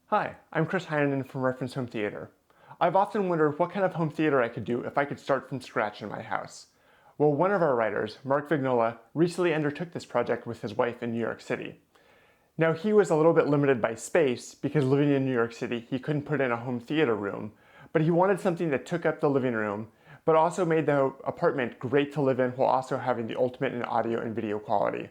Hi, I'm Chris Heinen from Reference Home Theater. I've often wondered what kind of home theater I could do if I could start from scratch in my house. Well, one of our writers, Mark Vignola, recently undertook this project with his wife in New York City. Now, he was a little bit limited by space because living in New York City, he couldn't put in a home theater room, but he wanted something that took up the living room, but also made the apartment great to live in while also having the ultimate in audio and video quality.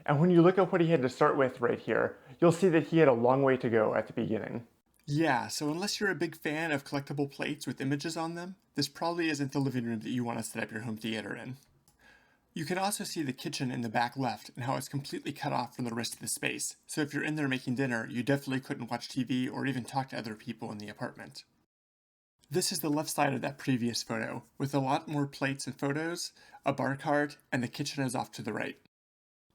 And when you look at what he had to start with right here, you'll see that he had a long way to go at the beginning. Yeah, so unless you're a big fan of collectible plates with images on them, this probably isn't the living room that you want to set up your home theater in. You can also see the kitchen in the back left and how it's completely cut off from the rest of the space, so if you're in there making dinner, you definitely couldn't watch TV or even talk to other people in the apartment. This is the left side of that previous photo, with a lot more plates and photos, a bar cart, and the kitchen is off to the right.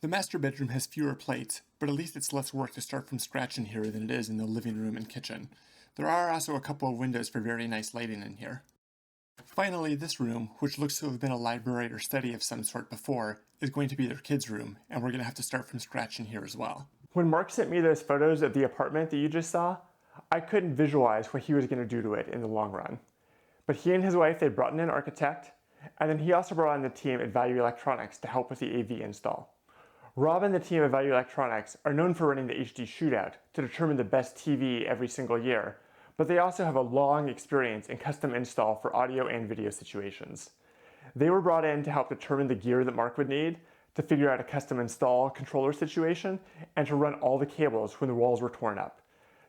The master bedroom has fewer plates, but at least it's less work to start from scratch in here than it is in the living room and kitchen. There are also a couple of windows for very nice lighting in here. Finally, this room, which looks to have been a library or study of some sort before, is going to be their kids' room, and we're going to have to start from scratch in here as well. When Mark sent me those photos of the apartment that you just saw, I couldn't visualize what he was going to do to it in the long run. But he and his wife, they brought in an architect, and then he also brought in the team at Value Electronics to help with the AV install. Rob and the team at Value Electronics are known for running the HD Shootout to determine the best TV every single year, but they also have a long experience in custom install for audio and video situations. They were brought in to help determine the gear that Mark would need, to figure out a custom install controller situation, and to run all the cables when the walls were torn up.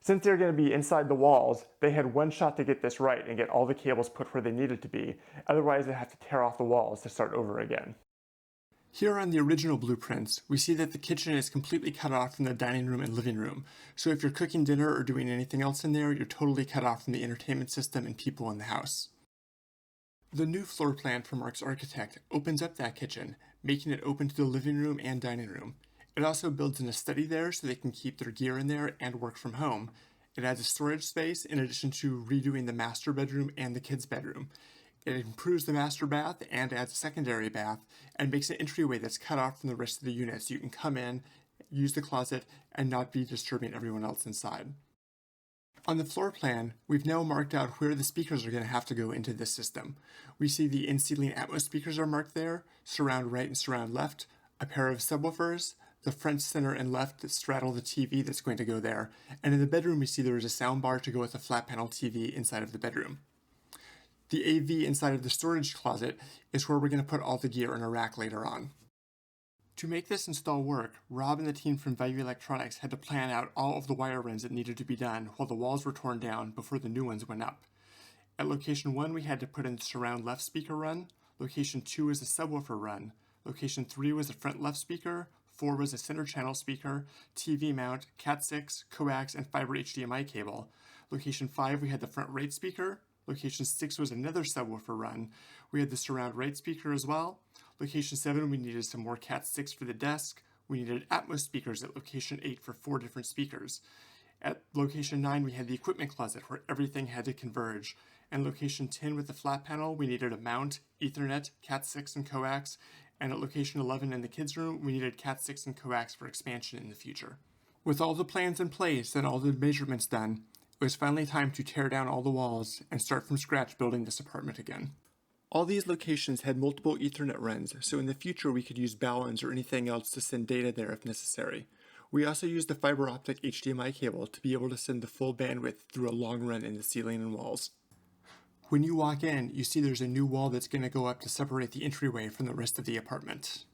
Since they're going to be inside the walls, they had one shot to get this right and get all the cables put where they needed to be, otherwise they'd have to tear off the walls to start over again. Here on the original blueprints, we see that the kitchen is completely cut off from the dining room and living room, so if you're cooking dinner or doing anything else in there, you're totally cut off from the entertainment system and people in the house. The new floor plan from Mark's architect opens up that kitchen, making it open to the living room and dining room. It also builds in a study there so they can keep their gear in there and work from home. It adds a storage space in addition to redoing the master bedroom and the kids' bedroom. It improves the master bath and adds a secondary bath and makes an entryway that's cut off from the rest of the unit so you can come in, use the closet, and not be disturbing everyone else inside. On the floor plan, we've now marked out where the speakers are going to have to go into this system. We see the in-ceiling Atmos speakers are marked there, surround right and surround left, a pair of subwoofers, the front, center, and left that straddle the TV that's going to go there, and in the bedroom we see there is a sound bar to go with a flat panel TV inside of the bedroom. The AV inside of the storage closet is where we're going to put all the gear in a rack later on. To make this install work, Rob and the team from Value Electronics had to plan out all of the wire runs that needed to be done while the walls were torn down before the new ones went up. At location 1 we had to put in the surround left speaker run, location 2 was a subwoofer run, location 3 was a front left speaker, 4 was a center channel speaker, TV mount, Cat6, coax, and fiber HDMI cable. Location 5 we had the front right speaker, location 6 was another subwoofer run. We had the surround right speaker as well. Location 7 we needed some more Cat6 for the desk. We needed Atmos speakers at location 8 for 4 different speakers. At location 9 we had the equipment closet where everything had to converge. And location 10 with the flat panel we needed a mount, Ethernet, Cat6, and coax. And at location 11 in the kids' room we needed Cat6 and coax for expansion in the future. With all the plans in place and all the measurements done, it was finally time to tear down all the walls and start from scratch building this apartment again. All these locations had multiple Ethernet runs, so in the future we could use balance or anything else to send data there if necessary. We also used a fiber optic HDMI cable to be able to send the full bandwidth through a long run in the ceiling and walls. When you walk in, you see there's a new wall that's going to go up to separate the entryway from the rest of the apartment.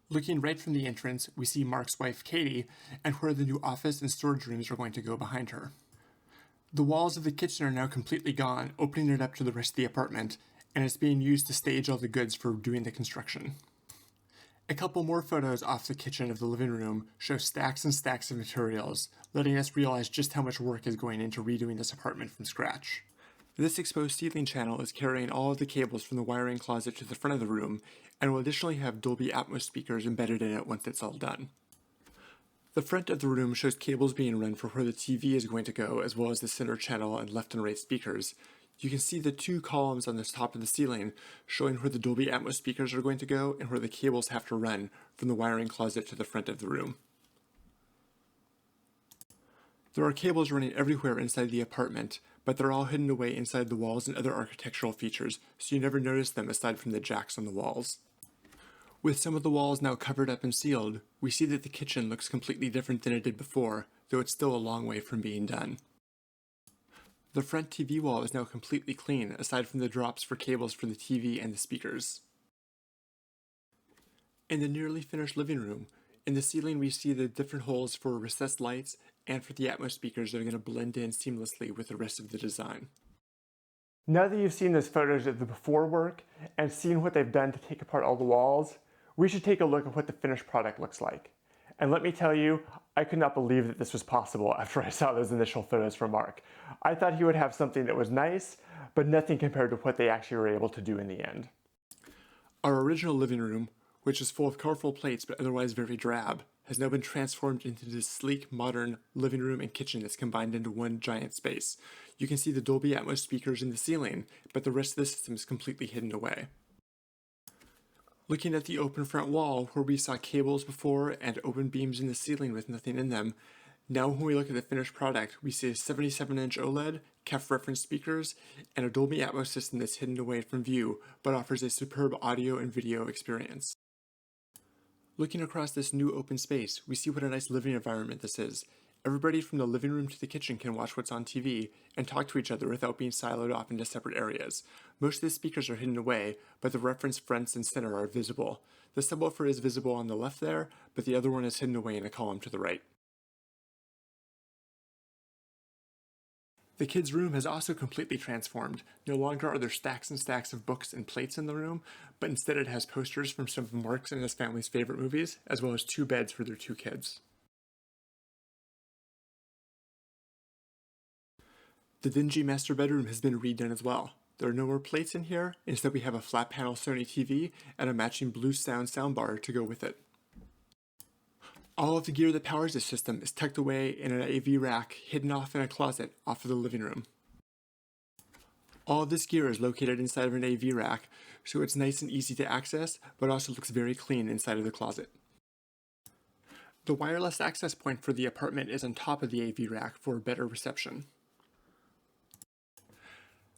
Looking right from the entrance, we see Mark's wife Katie and where the new office and storage rooms are going to go behind her. The walls of the kitchen are now completely gone, opening it up to the rest of the apartment, and it's being used to stage all the goods for doing the construction. A couple more photos off the kitchen of the living room show stacks and stacks of materials, letting us realize just how much work is going into redoing this apartment from scratch. This exposed ceiling channel is carrying all of the cables from the wiring closet to the front of the room, and will additionally have Dolby Atmos speakers embedded in it once it's all done. The front of the room shows cables being run for where the TV is going to go, as well as the center channel and left and right speakers. You can see the two columns on the top of the ceiling showing where the Dolby Atmos speakers are going to go and where the cables have to run from the wiring closet to the front of the room. There are cables running everywhere inside the apartment, but they're all hidden away inside the walls and other architectural features, so you never notice them aside from the jacks on the walls. With some of the walls now covered up and sealed, we see that the kitchen looks completely different than it did before, though it's still a long way from being done. The front TV wall is now completely clean, aside from the drops for cables for the TV and the speakers. In the nearly finished living room, in the ceiling we see the different holes for recessed lights and for the Atmos speakers that are going to blend in seamlessly with the rest of the design. Now that you've seen those photos of the before work and seen what they've done to take apart all the walls, we should take a look at what the finished product looks like. And let me tell you, I could not believe that this was possible after I saw those initial photos from Mark. I thought he would have something that was nice, but nothing compared to what they actually were able to do in the end. Our original living room, which is full of colorful plates but otherwise very drab, has now been transformed into this sleek, modern living room and kitchen that's combined into one giant space. You can see the Dolby Atmos speakers in the ceiling, but the rest of the system is completely hidden away. Looking at the open front wall, where we saw cables before and open beams in the ceiling with nothing in them, now when we look at the finished product, we see a 77-inch OLED, KEF reference speakers, and a Dolby Atmos system that's hidden away from view, but offers a superb audio and video experience. Looking across this new open space, we see what a nice living environment this is. Everybody from the living room to the kitchen can watch what's on TV and talk to each other without being siloed off into separate areas. Most of the speakers are hidden away, but the reference fronts and center are visible. The subwoofer is visible on the left there, but the other one is hidden away in a column to the right. The kids' room has also completely transformed. No longer are there stacks and stacks of books and plates in the room, but instead it has posters from some of Mark's and his family's favorite movies, as well as 2 beds for their 2 kids. The dingy master bedroom has been redone as well. There are no more plates in here, instead we have a flat panel Sony TV and a matching Blue Sound soundbar to go with it. All of the gear that powers this system is tucked away in an AV rack hidden off in a closet off of the living room. All of this gear is located inside of an AV rack, so it's nice and easy to access, but also looks very clean inside of the closet. The wireless access point for the apartment is on top of the AV rack for better reception.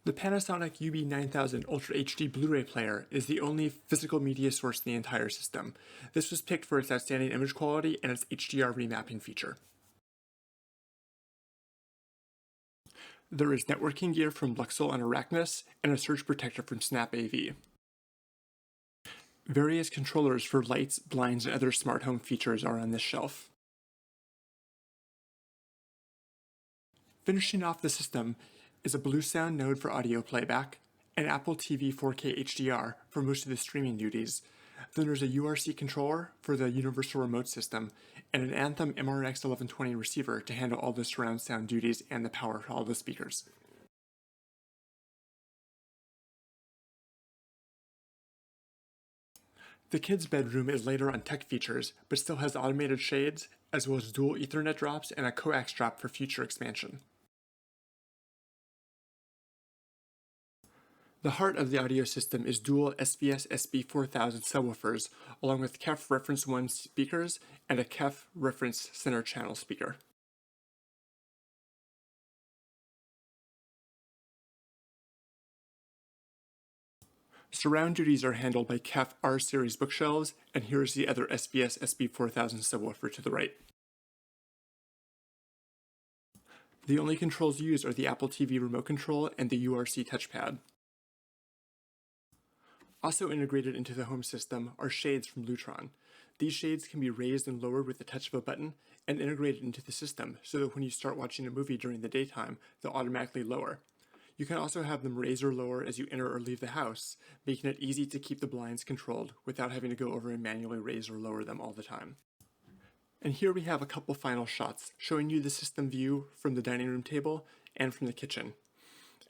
The Panasonic UB9000 Ultra HD Blu-ray player is the only physical media source in the entire system. This was picked for its outstanding image quality and its HDR remapping feature. There is networking gear from Luxel and Arachnus, and a surge protector from Snap AV. Various controllers for lights, blinds, and other smart home features are on this shelf. Finishing off the system is a Blue Sound node for audio playback, an Apple TV 4K HDR for most of the streaming duties. Then there's a URC controller for the universal remote system, and an Anthem MRX 1120 receiver to handle all the surround sound duties and the power for all the speakers. The kids' bedroom is later on tech features, but still has automated shades, as well as dual Ethernet drops and a coax drop for future expansion. The heart of the audio system is dual SVS SB4000 subwoofers, along with KEF Reference 1 speakers and a KEF Reference center channel speaker. Surround duties are handled by KEF R-Series bookshelves, and here's the other SVS SB4000 subwoofer to the right. The only controls used are the Apple TV remote control and the URC touchpad. Also integrated into the home system are shades from Lutron. These shades can be raised and lowered with the touch of a button and integrated into the system so that when you start watching a movie during the daytime, they'll automatically lower. You can also have them raise or lower as you enter or leave the house, making it easy to keep the blinds controlled without having to go over and manually raise or lower them all the time. And here we have a couple final shots showing you the system view from the dining room table and from the kitchen.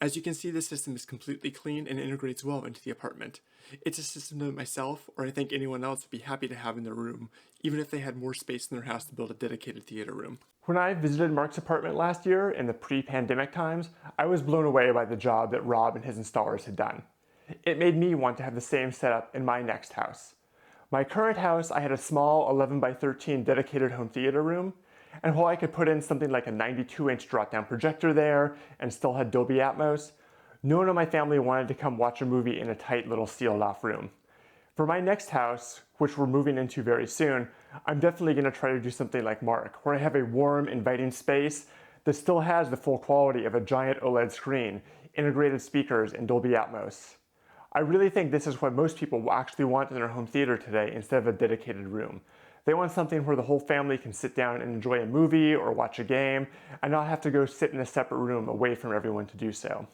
As you can see, the system is completely clean and integrates well into the apartment. It's a system that myself, or I think anyone else, would be happy to have in their room, even if they had more space in their house to build a dedicated theater room. When I visited Mark's apartment last year in the pre-pandemic times, I was blown away by the job that Rob and his installers had done. It made me want to have the same setup in my next house. My current house, I had a small 11 by 13 dedicated home theater room, And while I could put in something like a 92-inch drop-down projector there and still had Dolby Atmos, no one in my family wanted to come watch a movie in a tight little sealed-off room. For my next house, which we're moving into very soon, I'm definitely going to try to do something like Mark, where I have a warm, inviting space that still has the full quality of a giant OLED screen, integrated speakers, and Dolby Atmos. I really think this is what most people actually want in their home theater today instead of a dedicated room. They want something where the whole family can sit down and enjoy a movie or watch a game and not have to go sit in a separate room away from everyone to do so.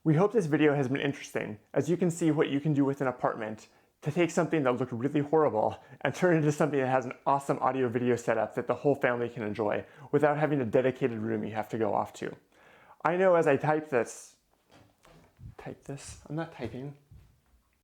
We hope this video has been interesting, as you can see what you can do with an apartment to take something that looked really horrible and turn it into something that has an awesome audio video setup that the whole family can enjoy without having a dedicated room you have to go off to. I know as I type this, I'm not typing.